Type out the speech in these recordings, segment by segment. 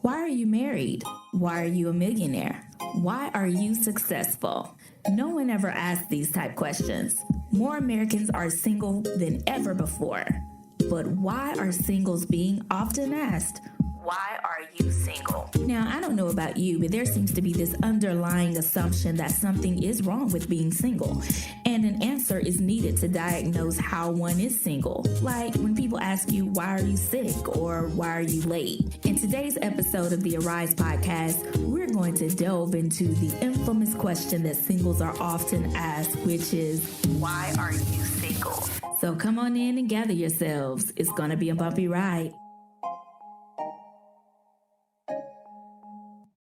Why are you married? Why are you a millionaire? Why are you successful? No one ever asks these type questions. More Americans are single than ever before. But why are singles being often asked? Why are you single? Now, I don't know about you, but there seems to be this underlying assumption that something is wrong with being single, and an answer is needed to diagnose how one is single. Like when people ask you, why are you sick, or why are you late? In today's episode of the Arise podcast, we're going to delve into the infamous question that singles are often asked, which is, why are you single? So come on in and gather yourselves. It's going to be a bumpy ride.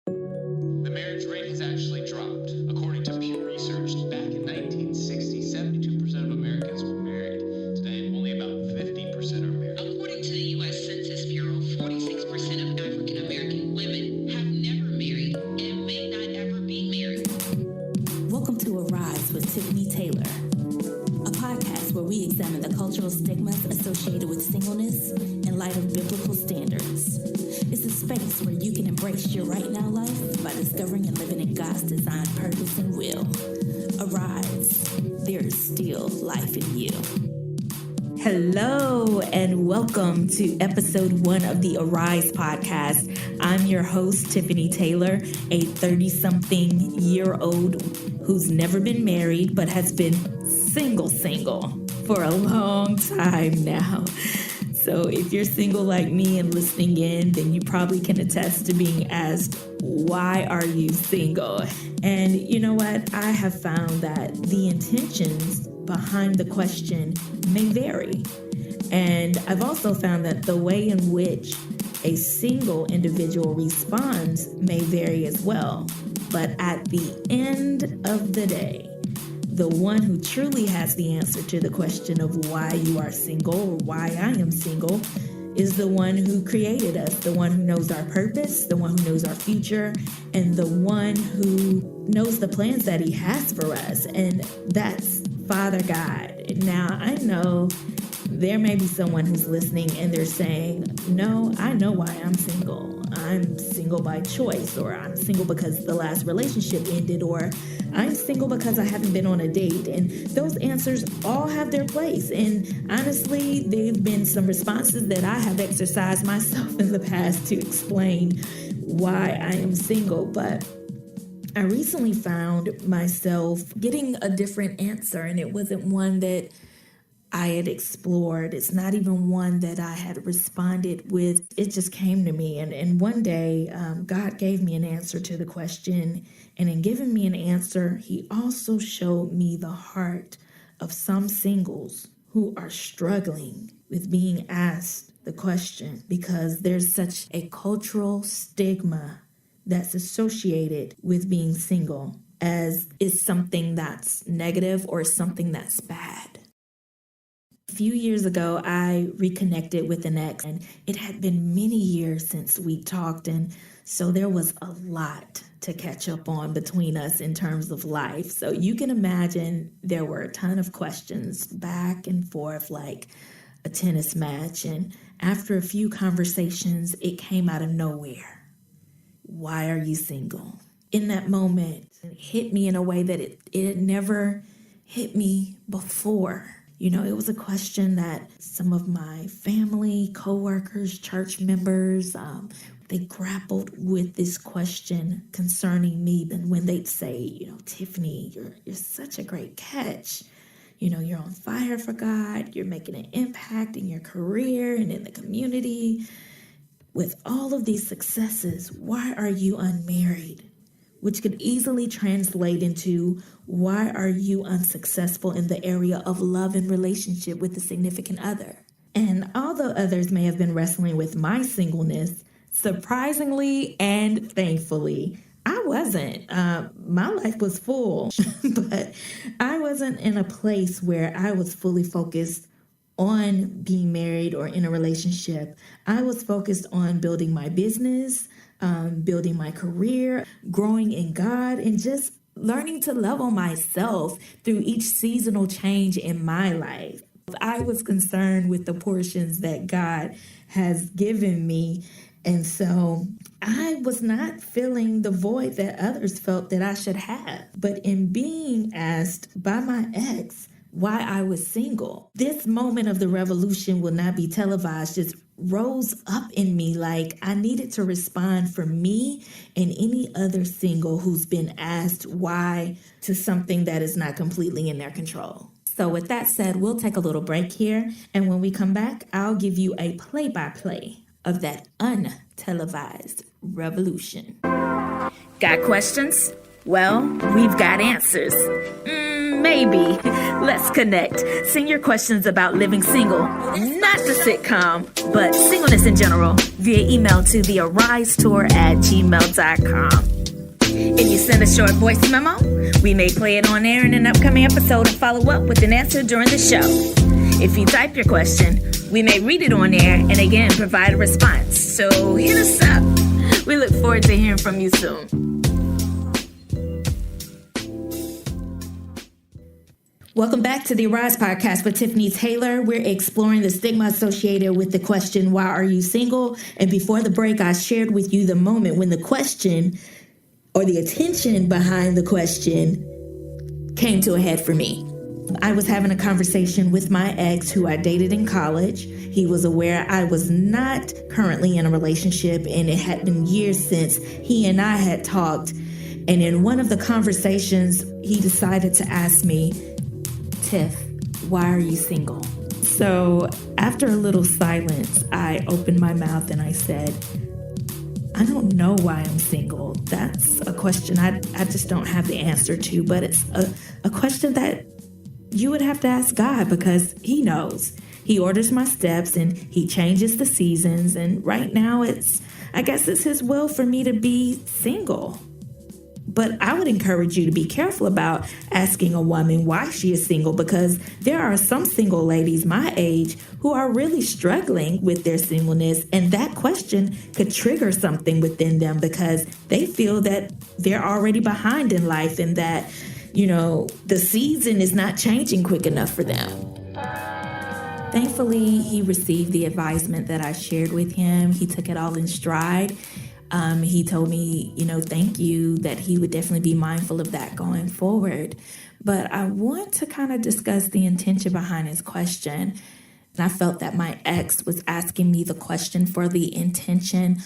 The marriage rate has actually dropped. According to Pew Research, back in 1960, 72% of Americans were married. Today, only about 50% are married. According to the U.S. Census Bureau, 46% of African American women have never married and may not ever be married. Welcome to Arise with Tiffany Taylor, a podcast where we examine the cultural stigmas associated with singleness in light of biblical standards. It's a space where you can embrace your right now life by discovering and living in God's designed purpose and will. Arise, there is still life in you. Hello and welcome to episode 1 of the Arise podcast. I'm your host, Tiffany Taylor, a 30-something-year-old who's never been married but has been single for a long time now. So if you're single like me and listening in, then you probably can attest to being asked, why are you single? And you know what? I have found that the intentions behind the question may vary. And I've also found that the way in which a single individual responds may vary as well. But at the end of the day, the one who truly has the answer to the question of why you are single or why I am single is the one who created us, the one who knows our purpose, the one who knows our future, and the one who knows the plans that he has for us. And that's Father God. Now, I know there may be someone who's listening and they're saying, no, I know why I'm single. I'm single by choice, or I'm single because the last relationship ended, or I'm single because I haven't been on a date. And those answers all have their place. And honestly, they've been some responses that I have exercised myself in the past to explain why I am single. But I recently found myself getting a different answer, and it wasn't one that I had explored. It's not even one that I had responded with. It just came to me. And one day, God gave me an answer to the question. And in giving me an answer, he also showed me the heart of some singles who are struggling with being asked the question because there's such a cultural stigma that's associated with being single as is something that's negative or something that's bad. A few years ago, I reconnected with an ex, and it had been many years since we talked, and so there was a lot to catch up on between us in terms of life. So you can imagine there were a ton of questions back and forth like a tennis match, and after a few conversations, it came out of nowhere. Why are you single? In that moment, it hit me in a way that it had never hit me before. You know, it was a question that some of my family, coworkers, church members, they grappled with this question concerning me. And when they'd say, you know, Tiffany, you're such a great catch. You know, you're on fire for God. You're making an impact in your career and in the community. With all of these successes, why are you unmarried? Which could easily translate into, why are you unsuccessful in the area of love and relationship with a significant other? And although others may have been wrestling with my singleness, surprisingly and thankfully, I wasn't. My life was full, but I wasn't in a place where I was fully focused on being married or in a relationship. I was focused on building my business, building my career, growing in God, and just learning to love on myself through each seasonal change in my life. I was concerned with the portions that God has given me And so I was not filling the void that others felt that I should have. But in being asked by my ex why I was single, this moment of the revolution will not be televised just rose up in me like I needed to respond for me and any other single who's been asked why to something that is not completely in their control. So with that said, we'll take a little break here. And when we come back, I'll give you a play-by-play of that untelevised revolution. Got questions? Well, we've got answers. Maybe. Let's connect. Send your questions about living single, not the sitcom, but singleness in general, via email to thearisetour@gmail.com. If you send a short voice memo, we may play it on air in an upcoming episode and follow up with an answer during the show. If you type your question, we may read it on air and again provide a response. So hit us up. We look forward to hearing from you soon. Welcome back to the Arise Podcast with Tiffany Taylor. We're exploring the stigma associated with the question, why are you single? And before the break, I shared with you the moment when the question or the attention behind the question came to a head for me. I was having a conversation with my ex who I dated in college. He was aware I was not currently in a relationship, and it had been years since he and I had talked. And in one of the conversations, he decided to ask me, Tiff, why are you single? So after a little silence, I opened my mouth and I said, I don't know why I'm single. That's a question I just don't have the answer to, but it's a question that you would have to ask God because he knows. He orders my steps and he changes the seasons. And right now I guess it's his will for me to be single. But I would encourage you to be careful about asking a woman why she is single, because there are some single ladies my age who are really struggling with their singleness. And that question could trigger something within them because they feel that they're already behind in life and that, the season is not changing quick enough for them. Thankfully, he received the advisement that I shared with him. He took it all in stride. He told me, thank you, that he would definitely be mindful of that going forward. But I want to kind of discuss the intention behind his question. And I felt that my ex was asking me the question for the intention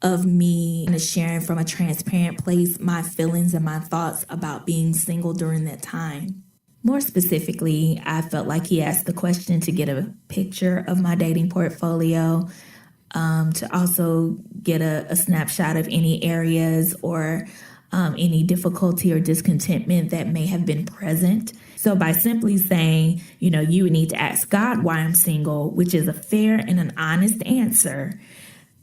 of me sharing from a transparent place my feelings and my thoughts about being single during that time. More specifically, I felt like he asked the question to get a picture of my dating portfolio, to also get a snapshot of any areas or any difficulty or discontentment that may have been present. So by simply saying, you would need to ask God why I'm single, which is a fair and an honest answer,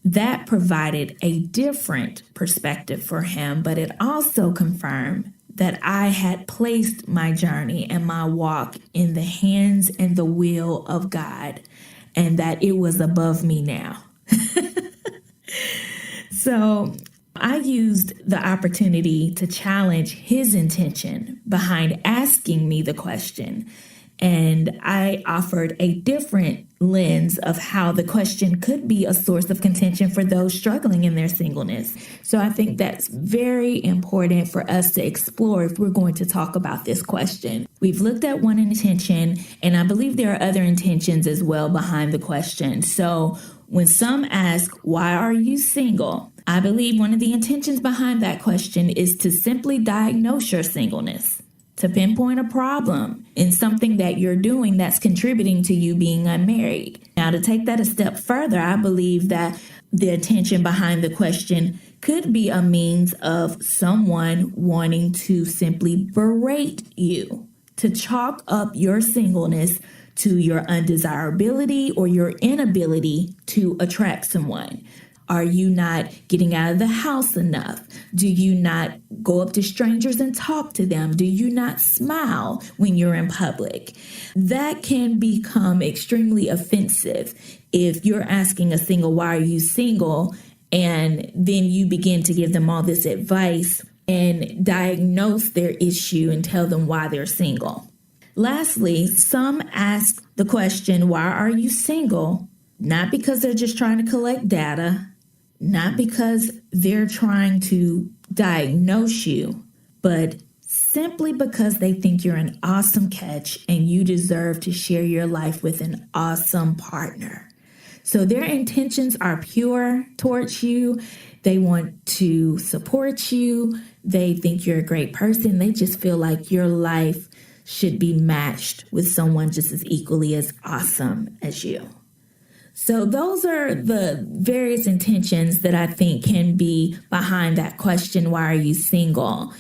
that provided a different perspective for him, but it also confirmed that I had placed my journey and my walk in the hands and the will of God, and that it was above me now. So I used the opportunity to challenge his intention behind asking me the question. And I offered a different lens of how the question could be a source of contention for those struggling in their singleness. So I think that's very important for us to explore if we're going to talk about this question. We've looked at one intention, and I believe there are other intentions as well behind the question. So when some ask, why are you single? I believe one of the intentions behind that question is to simply diagnose your singleness, to pinpoint a problem in something that you're doing that's contributing to you being unmarried. Now, to take that a step further, I believe that the intention behind the question could be a means of someone wanting to simply berate you, to chalk up your singleness to your undesirability or your inability to attract someone. Are you not getting out of the house enough? Do you not go up to strangers and talk to them? Do you not smile when you're in public? That can become extremely offensive if you're asking a single, why are you single? And then you begin to give them all this advice and diagnose their issue and tell them why they're single. Lastly, some ask the question, why are you single? Not because they're just trying to collect data, not because they're trying to diagnose you, but simply because they think you're an awesome catch and you deserve to share your life with an awesome partner. So their intentions are pure towards you. They want to support you. They think you're a great person. They just feel like your life should be matched with someone just as equally as awesome as you. So those are the various intentions that I think can be behind that question, why are you single?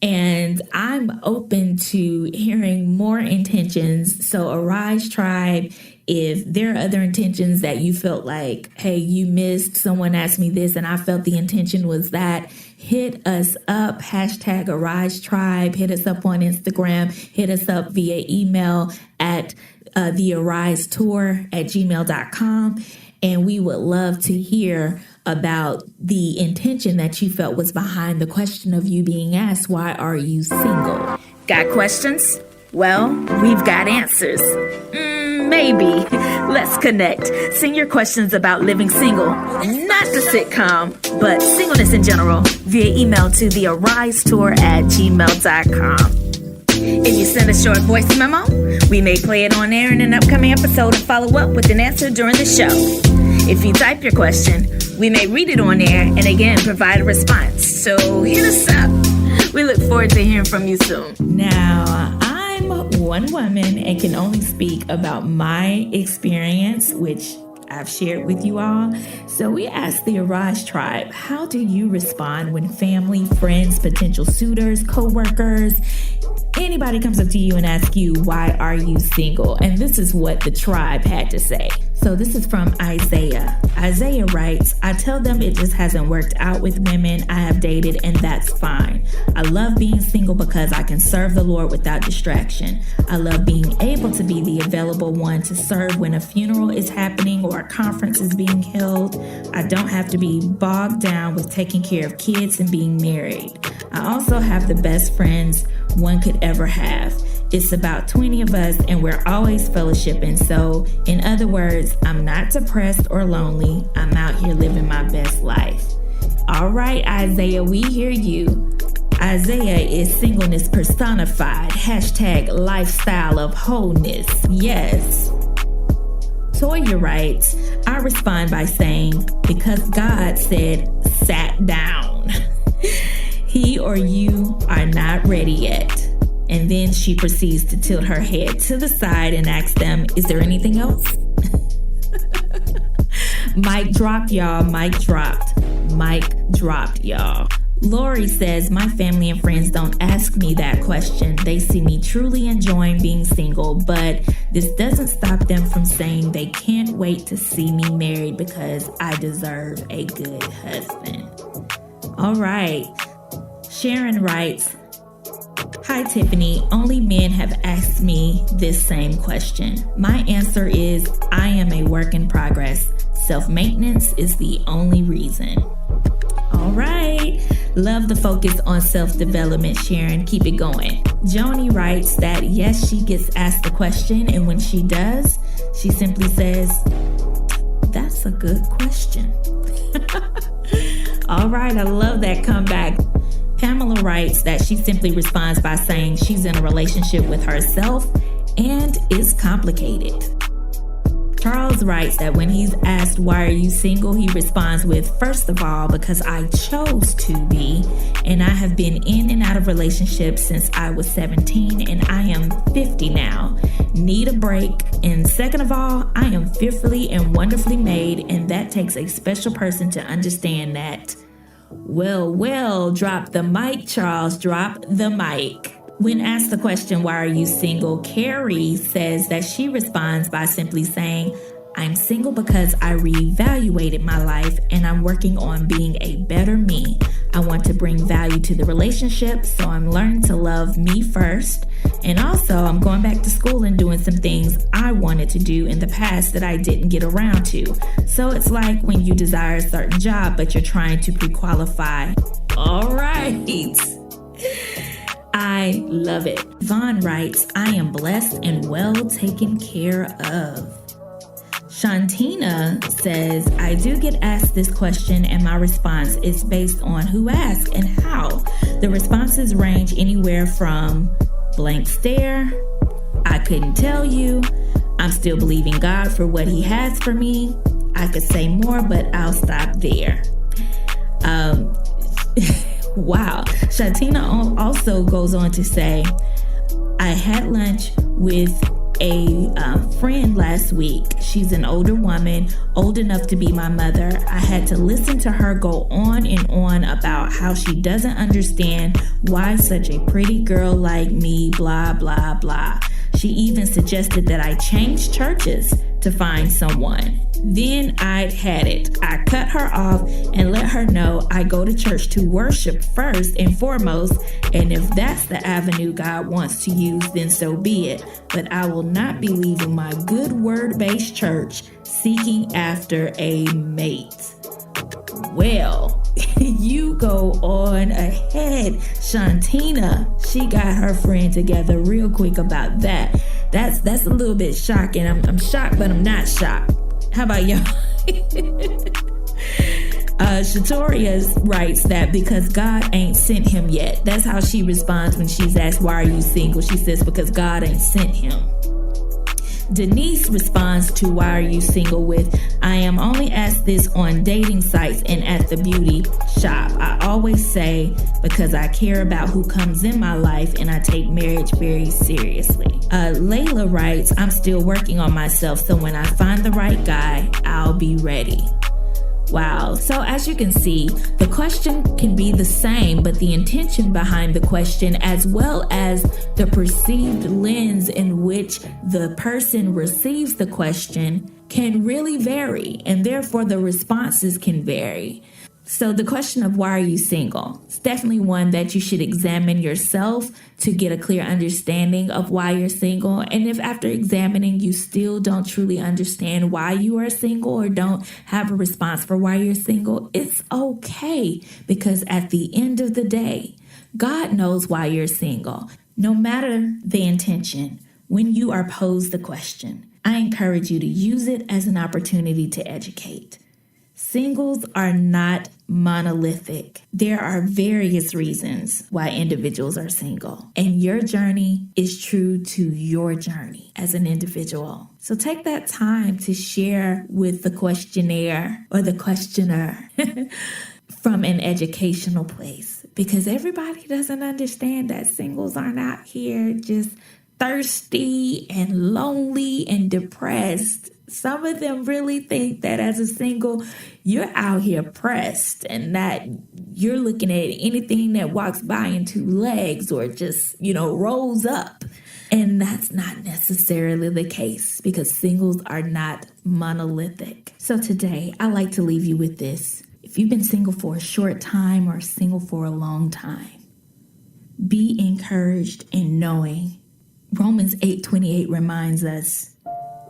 And I'm open to hearing more intentions. So Arise Tribe, if there are other intentions that you felt like, hey, you missed, someone asked me this and I felt the intention was that, hit us up, hashtag Arise Tribe, hit us up on Instagram, hit us up via email at thearisetour@gmail.com. And we would love to hear about the intention that you felt was behind the question of you being asked, why are you single? Got questions? Well, we've got answers. Maybe. Let's connect. Send your questions about living single, not the sitcom, but singleness in general, via email to thearisetour@gmail.com. If you send a short voice memo, we may play it on air in an upcoming episode and follow up with an answer during the show. If you type your question, we may read it on air and again provide a response. So hit us up. We look forward to hearing from you soon. Now, I'm one woman and can only speak about my experience, which I've shared with you all. So we asked the Arise Tribe, how do you respond when family, friends, potential suitors, co-workers, anybody comes up to you and asks you, why are you single? And this is what the tribe had to say. So this is from Isaiah. Isaiah writes, I tell them it just hasn't worked out with women I have dated, and that's fine. I love being single because I can serve the Lord without distraction. I love being able to be the available one to serve when a funeral is happening or a conference is being held. I don't have to be bogged down with taking care of kids and being married. I also have the best friends one could ever have. It's about 20 of us and we're always fellowshipping. So in other words, I'm not depressed or lonely. I'm out here living my best life. All right, Isaiah, we hear you. Isaiah is singleness personified. Hashtag lifestyle of wholeness. Yes. Toya writes, I respond by saying, because God said, sat down. He or you are not ready yet. And then she proceeds to tilt her head to the side and ask them, is there anything else? Mic drop, y'all. Mic dropped. Mic dropped, y'all. Lori says, my family and friends don't ask me that question. They see me truly enjoying being single, but this doesn't stop them from saying they can't wait to see me married because I deserve a good husband. All right. Sharon writes, hi, Tiffany. Only men have asked me this same question. My answer is, I am a work in progress. Self-maintenance is the only reason. All right. Love the focus on self-development, Sharon. Keep it going. Joni writes that, yes, she gets asked the question, and when she does, she simply says, that's a good question. All right. I love that comeback. Pamela writes that she simply responds by saying she's in a relationship with herself and is complicated. Charles writes that when he's asked, why are you single? He responds with, first of all, because I chose to be, and I have been in and out of relationships since I was 17 and I am 50 now. Need a break. And second of all, I am fearfully and wonderfully made, and that takes a special person to understand that. Well, drop the mic, Charles, drop the mic. When asked the question, why are you single? Carrie says that she responds by simply saying, I'm single because I reevaluated my life and I'm working on being a better me. I want to bring value to the relationship, so I'm learning to love me first. And also, I'm going back to school and doing some things I wanted to do in the past that I didn't get around to. So it's like when you desire a certain job, but you're trying to pre-qualify. All right. I love it. Vaughn writes, I am blessed and well taken care of. Shantina says, I do get asked this question and my response is based on who asked and how. The responses range anywhere from blank stare, I couldn't tell you, I'm still believing God for what he has for me. I could say more, but I'll stop there. Wow. Shantina also goes on to say, I had lunch with a friend last week. She's an older woman, old enough to be my mother. I had to listen to her go on and on about how she doesn't understand why such a pretty girl like me, blah, blah, blah. She even suggested that I change churches to find someone. Then I'd had it. I cut her off and let her know I go to church to worship first and foremost, and if that's the avenue God wants to use, then so be it. But I will not be leaving my good word-based church seeking after a mate. Well, you go on ahead, Shantina. She got her friend together real quick about that. That's a little bit shocking. I'm shocked, but I'm not shocked. How about y'all? Shatoria writes that because God ain't sent him yet. That's how she responds when she's asked, why are you single? She says, because God ain't sent him. Denise responds to why are you single with, I am only asked this on dating sites and at the beauty shop. I always say because I care about who comes in my life and I take marriage very seriously. Layla writes, I'm still working on myself, so when I find the right guy, I'll be ready. Wow. So as you can see, the question can be the same, but the intention behind the question, as well as the perceived lens in which the person receives the question, can really vary, and therefore the responses can vary. So the question of why are you single? It's definitely one that you should examine yourself to get a clear understanding of why you're single. And if after examining you still don't truly understand why you are single or don't have a response for why you're single, it's okay, because at the end of the day, God knows why you're single. No matter the intention, when you are posed the question, I encourage you to use it as an opportunity to educate. Singles are not monolithic. There are various reasons why individuals are single, and your journey is true to your journey as an individual. So take that time to share with the questionnaire or the questioner from an educational place, because everybody doesn't understand that singles aren't out here just thirsty and lonely and depressed. Some of them really think that as a single, you're out here pressed and that you're looking at anything that walks by in two legs or just, rolls up. And that's not necessarily the case, because singles are not monolithic. So today, I like to leave you with this. If you've been single for a short time or single for a long time, be encouraged in knowing Romans 8:28 reminds us,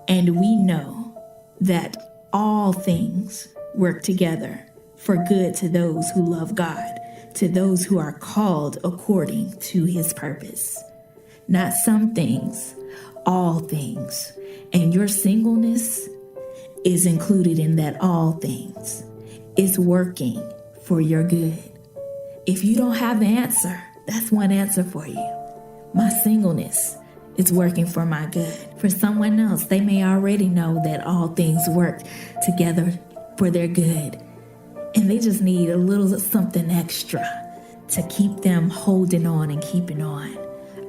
and we know that all things work together for good to those who love God, to those who are called according to his purpose. Not some things, all things. And your singleness is included in that all things. It's working for your good. If you don't have the answer, that's one answer for you. My singleness is working for my good. For someone else, they may already know that all things work together for their good, and they just need a little something extra to keep them holding on and keeping on.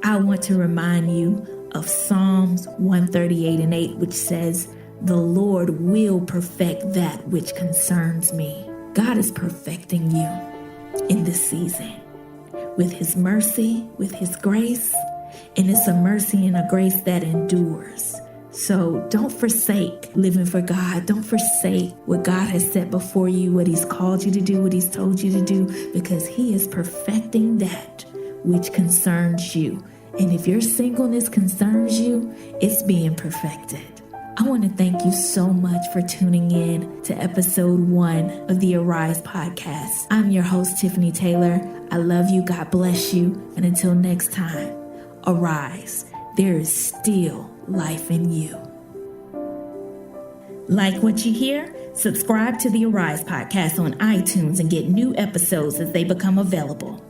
I want to remind you of Psalms 138:8, which says, the Lord will perfect that which concerns me. God is perfecting you in this season with his mercy, with his grace, and it's a mercy and a grace that endures. So don't forsake living for God. Don't forsake what God has set before you, what he's called you to do, what he's told you to do, because he is perfecting that which concerns you. And if your singleness concerns you, it's being perfected. I want to thank you so much for tuning in to episode 1 of the Arise podcast. I'm your host, Tiffany Taylor. I love you. God bless you. And until next time, arise. There is still life in you. Like what you hear? Subscribe to the Arise podcast on iTunes and get new episodes as they become available.